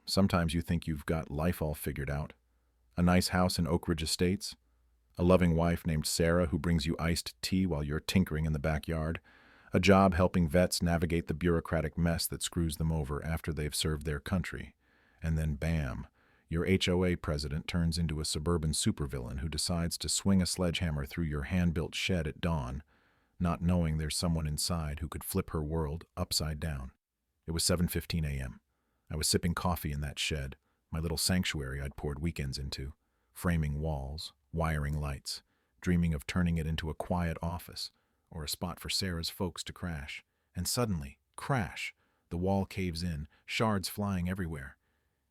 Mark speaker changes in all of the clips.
Speaker 1: Sometimes you think you've got life all figured out. A nice house in Oak Ridge Estates, a loving wife named Sarah who brings you iced tea while you're tinkering in the backyard, a job helping vets navigate the bureaucratic mess that screws them over after they've served their country. And then bam, your HOA president turns into a suburban supervillain who decides to swing a sledgehammer through your hand-built shed at dawn, not knowing there's someone inside who could flip her world upside down. It was 7:15 a.m. I was sipping coffee in that shed, my little sanctuary I'd poured weekends into, framing walls, wiring lights, dreaming of turning it into a quiet office or a spot for Sarah's folks to crash. And suddenly, crash! The wall caves in, shards flying everywhere.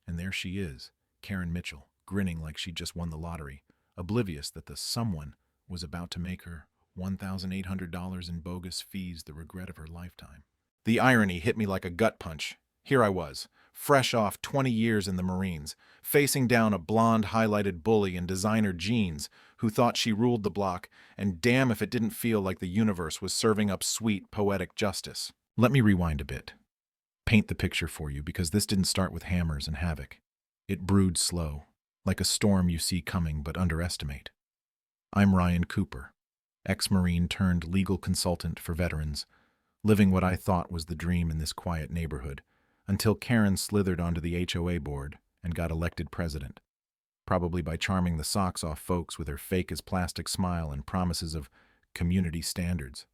Speaker 1: And there she is, Karen Mitchell, grinning like she'd just won the lottery, oblivious that the someone was about to make her $1,800 in bogus fees the regret of her lifetime. The irony hit me like a gut punch. Here I was, fresh off 20 years in the Marines, facing down a blonde highlighted bully in designer jeans who thought she ruled the block, and damn if it didn't feel like the universe was serving up sweet, poetic justice. Let me rewind a bit. Paint the picture for you, because this didn't start with hammers and havoc. It brewed slow, like a storm you see coming but underestimate. I'm Ryan Cooper, ex-Marine turned legal consultant for veterans, living what I thought was the dream in this quiet neighborhood, until Karen slithered onto the HOA board and got elected president, probably by charming the socks off folks with her fake-as-plastic smile and promises of community standards.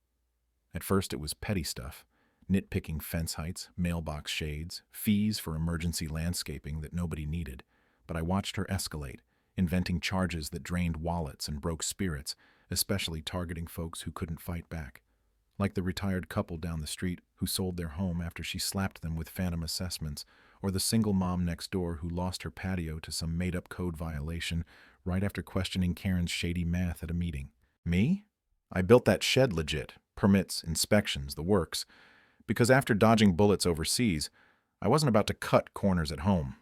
Speaker 1: At first it was petty stuff, nitpicking fence heights, mailbox shades, fees for emergency landscaping that nobody needed, but I watched her escalate, inventing charges that drained wallets and broke spirits, especially targeting folks who couldn't fight back. Like the retired couple down the street who sold their home after she slapped them with phantom assessments, or the single mom next door who lost her patio to some made-up code violation right after questioning Karen's shady math at a meeting. Me? I built that shed legit, permits, inspections, the works, because after dodging bullets overseas, I wasn't about to cut corners at home.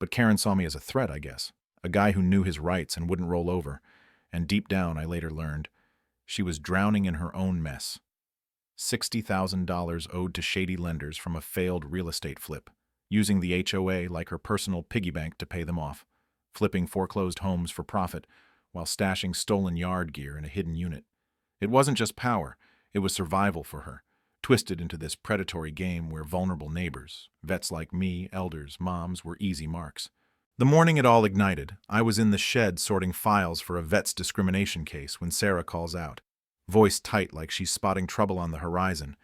Speaker 1: But Karen saw me as a threat, I guess, a guy who knew his rights and wouldn't roll over, and deep down, I later learned, she was drowning in her own mess. $60,000 owed to shady lenders from a failed real estate flip, using the HOA like her personal piggy bank to pay them off, flipping foreclosed homes for profit while stashing stolen yard gear in a hidden unit. It wasn't just power, it was survival for her, twisted into this predatory game where vulnerable neighbors, vets like me, elders, moms, were easy marks. The morning it all ignited, I was in the shed sorting files for a vet's discrimination case when Sarah calls out, voice tight like she's spotting trouble on the horizon,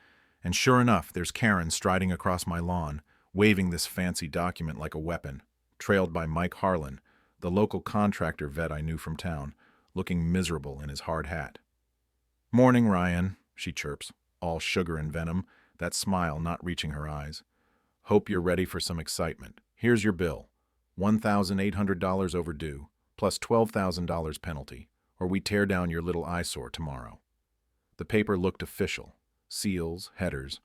Speaker 1: and sure enough, there's Karen striding across my lawn, waving this fancy document like a weapon, trailed by Mike Harlan, the local contractor vet I knew from town, looking miserable in his hard hat. "Morning, Ryan," she chirps, all sugar and venom, that smile not reaching her eyes. "Hope you're ready for some excitement. Here's your bill. $1,800 overdue, plus $12,000 penalty, or we tear down your little eyesore tomorrow." The paper looked official, seals, headers,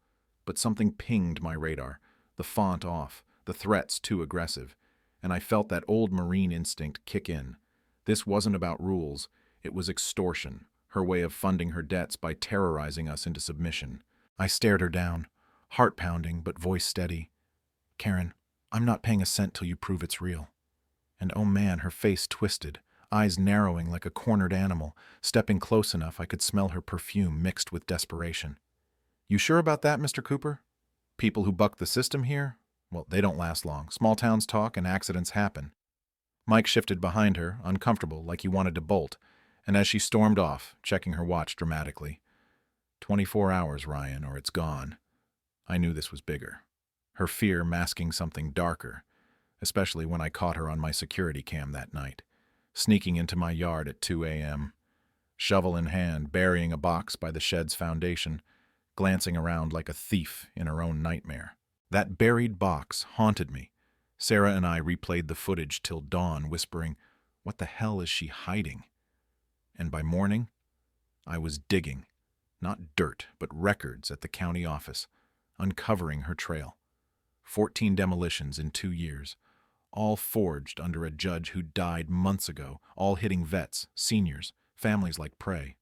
Speaker 1: but something pinged my radar, the font off, the threats too aggressive, and I felt that old Marine instinct kick in. This wasn't about rules, it was extortion, her way of funding her debts by terrorizing us into submission. I stared her down, heart pounding but voice steady. "Karen, I'm not paying a cent till you prove it's real." And oh man, her face twisted, eyes narrowing like a cornered animal, stepping close enough I could smell her perfume mixed with desperation. "You sure about that, Mr. Cooper? People who buck the system here? Well, they don't last long. Small towns talk and accidents happen." Mike shifted behind her, uncomfortable, like he wanted to bolt, and as she stormed off, checking her watch dramatically, 24 hours, Ryan, or it's gone. I knew this was bigger. Her fear masking something darker, especially when I caught her on my security cam that night, sneaking into my yard at 2 a.m., shovel in hand, burying a box by the shed's foundation, glancing around like a thief in her own nightmare. That buried box haunted me. Sarah and I replayed the footage till dawn, whispering, "What the hell is she hiding?" And by morning, I was digging, not dirt, but records at the county office, uncovering her trail. 14 demolitions in 2 years, all forged under a judge who died months ago, all hitting vets, seniors, families like prey.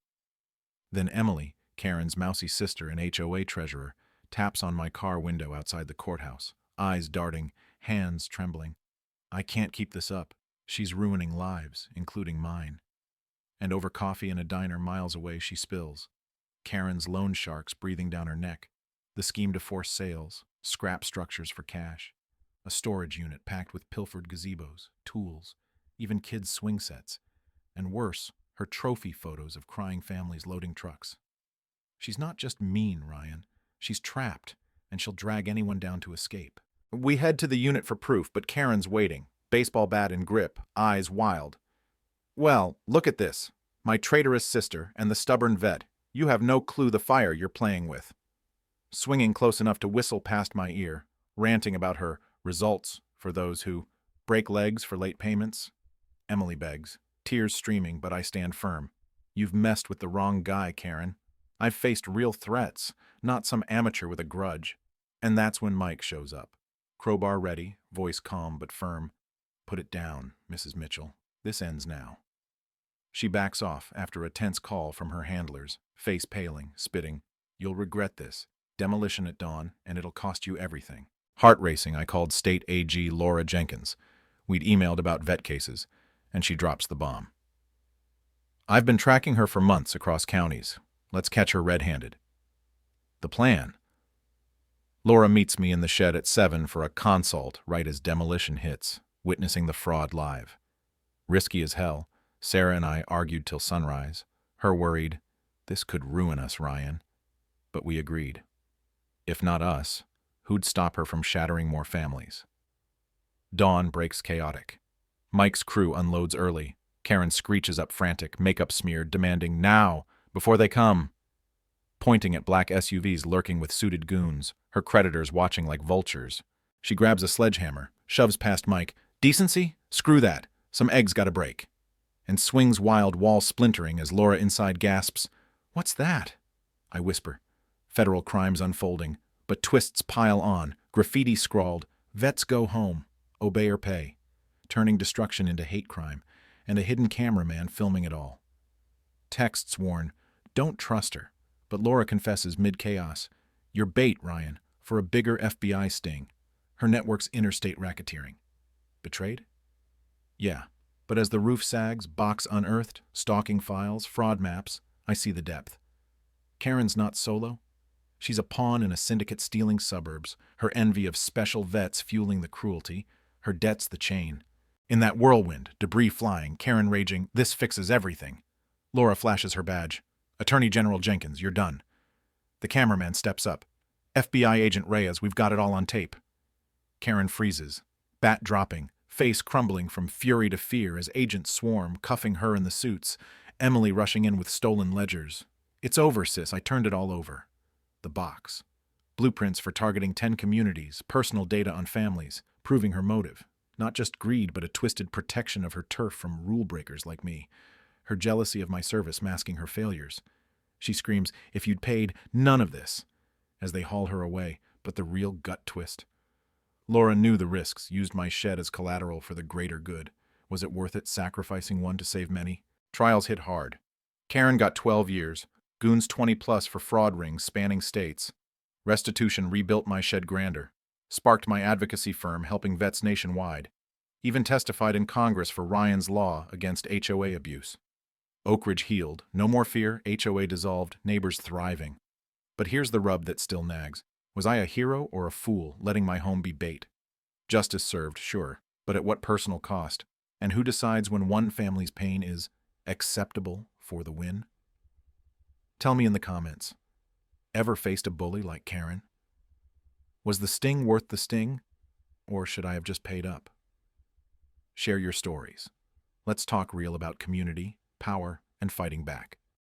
Speaker 1: Then Emily, Karen's mousy sister and HOA treasurer, taps on my car window outside the courthouse, eyes darting, hands trembling. I can't keep this up. She's ruining lives, including mine. And over coffee in a diner miles away she spills. Karen's loan sharks breathing down her neck. The scheme to force sales, scrap structures for cash. A storage unit packed with pilfered gazebos, tools, even kids' swing sets. And worse, her trophy photos of crying families loading trucks. She's not just mean, Ryan. She's trapped, and she'll drag anyone down to escape. We head to the unit for proof, but Karen's waiting, baseball bat in grip, eyes wild. Well, look at this. My traitorous sister and the stubborn vet. You have no clue the fire you're playing with. Swinging close enough to whistle past my ear, ranting about her results for those who break legs for late payments. Emily begs, tears streaming, but I stand firm. You've messed with the wrong guy, Karen. I've faced real threats, not some amateur with a grudge. And that's when Mike shows up. Crowbar ready, voice calm but firm. Put it down, Mrs. Mitchell. This ends now. She backs off after a tense call from her handlers, face paling, spitting. You'll regret this. Demolition at dawn, and it'll cost you everything. Heart racing, I called State AG Laura Jenkins. We'd emailed about vet cases, and she drops the bomb. I've been tracking her for months across counties. Let's catch her red-handed. The plan. Laura meets me in the shed at 7 for a consult right as demolition hits, witnessing the fraud live. Risky as hell, Sarah and I argued till sunrise. Her worried, this could ruin us, Ryan. But we agreed. If not us, who'd stop her from shattering more families? Dawn breaks chaotic. Mike's crew unloads early. Karen screeches up frantic, makeup smeared, demanding now, before they come. Pointing at black SUVs lurking with suited goons, her creditors watching like vultures. She grabs a sledgehammer, shoves past Mike. Decency? Screw that. Some eggs gotta break. And swings wild, wall splintering as Laura inside gasps, What's that? I whisper. Federal crimes unfolding, but twists pile on, graffiti scrawled, vets go home, obey or pay, turning destruction into hate crime, and a hidden cameraman filming it all. Texts warn, don't trust her, but Laura confesses mid-chaos, you're bait, Ryan, for a bigger FBI sting. Her network's interstate racketeering. Betrayed? Yeah, but as the roof sags, box unearthed, stalking files, fraud maps, I see the depth. Karen's not solo. She's a pawn in a syndicate stealing suburbs, her envy of special vets fueling the cruelty, her debts the chain. In that whirlwind, debris flying, Karen raging, this fixes everything. Laura flashes her badge. Attorney General Jenkins, you're done. The cameraman steps up. FBI Agent Reyes, we've got it all on tape. Karen freezes, bat dropping, face crumbling from fury to fear as agents swarm, cuffing her in the suits, Emily rushing in with stolen ledgers. It's over, sis, I turned it all over. The box. Blueprints for targeting 10 communities, personal data on families, proving her motive. Not just greed, but a twisted protection of her turf from rule breakers like me. Her jealousy of my service masking her failures. She screams, if you'd paid, none of this, as they haul her away, but the real gut twist. Laura knew the risks, used my shed as collateral for the greater good. Was it worth it, sacrificing one to save many? Trials hit hard. Karen got 12 years. Goons 20+ for fraud rings spanning states. Restitution rebuilt my shed grander. Sparked my advocacy firm helping vets nationwide. Even testified in Congress for Ryan's law against HOA abuse. Oak Ridge healed. No more fear. HOA dissolved. Neighbors thriving. But here's the rub that still nags. Was I a hero or a fool, letting my home be bait? Justice served, sure, but at what personal cost? And who decides when one family's pain is acceptable for the win? Tell me in the comments. Ever faced a bully like Karen? Was the sting worth the sting? Or should I have just paid up? Share your stories. Let's talk real about community, power, and fighting back.